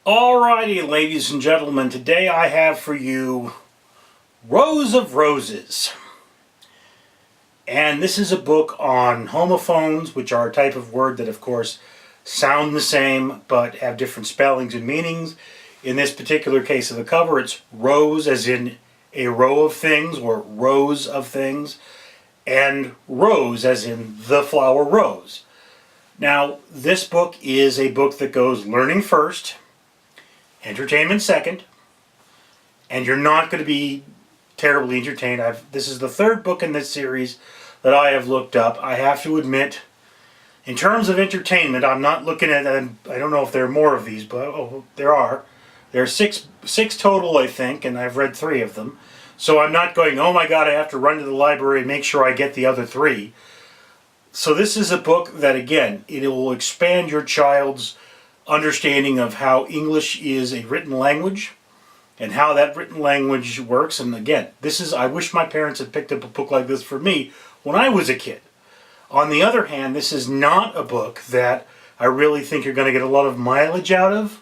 Alrighty, ladies and gentlemen, today I have for you Rows of Roses. And this is a book on homophones, which are a type of word that, of course, sound the same but have different spellings and meanings. In this particular case of the cover, it's rows as in a row of things or rows of things, and rose as in the flower rose. Now, this book is a book that goes learning first, entertainment second, and you're not going to be terribly entertained. This is the third book in this series that I have looked up. I have to admit, in terms of entertainment, I'm not looking at, I don't know if there are more of these, but there are. There are six total, I think, and I've read 3 of them. So I'm not going, oh my God, I have to run to the library and make sure I get the other 3. So this is a book that, again, it will expand your child's understanding of how English is a written language and how that written language works. And again, I wish my parents had picked up a book like this for me when I was a kid. On the other hand, this is not a book that I really think you're going to get a lot of mileage out of.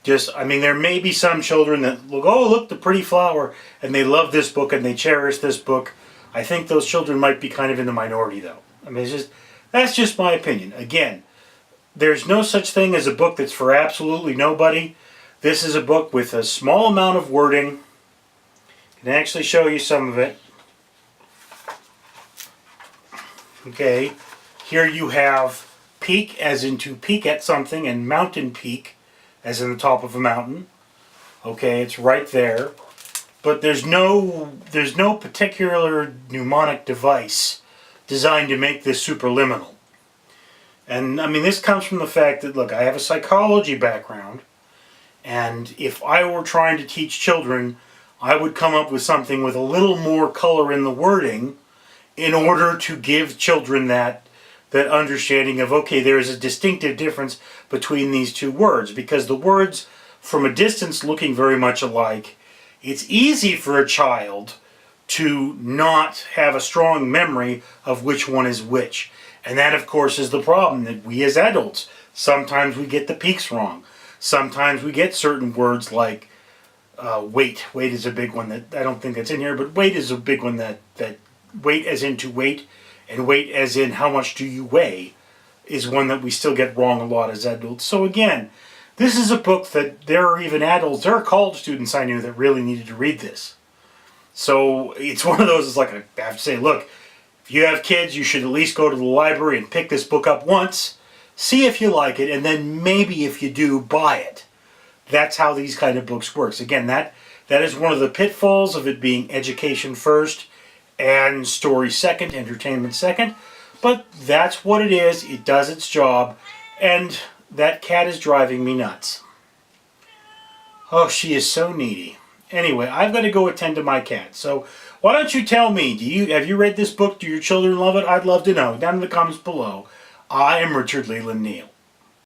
There may be some children that look, oh, look, the pretty flower, and they love this book and they cherish this book. I think those children might be kind of in the minority, though. That's just my opinion. Again, there's no such thing as a book that's for absolutely nobody. This is a book with a small amount of wording. I can actually show you some of it. Okay, here you have peak as in to peak at something, and mountain peak as in the top of a mountain. Okay, it's right there. But there's no particular mnemonic device designed to make this superliminal. And this comes from the fact that, look, I have a psychology background, and if I were trying to teach children, I would come up with something with a little more color in the wording in order to give children that understanding of, okay, there is a distinctive difference between these two words, because the words from a distance looking very much alike, it's easy for a child to not have a strong memory of which one is which. And that, of course, is the problem, that we as adults, sometimes we get the peaks wrong. Sometimes we get certain words like weight. Weight is a big one that I don't think that's in here, but weight is a big one that weight as in to weight, and weight as in how much do you weigh is one that we still get wrong a lot as adults. So again, this is a book that there are even adults, there are college students I knew that really needed to read this. So it's one of those, it's like I have to say, look, if you have kids, you should at least go to the library and pick this book up once, see if you like it, and then maybe if you do, buy it. That's how these kind of books works. Again, that is one of the pitfalls of it being education first and story second, entertainment second. But that's what it is. It does its job. And that cat is driving me nuts. Oh, she is so needy. Anyway, I've got to go attend to my cat. So why don't you tell me, have you read this book? Do your children love it? I'd love to know. Down in the comments below. I am Richard Leland Neal.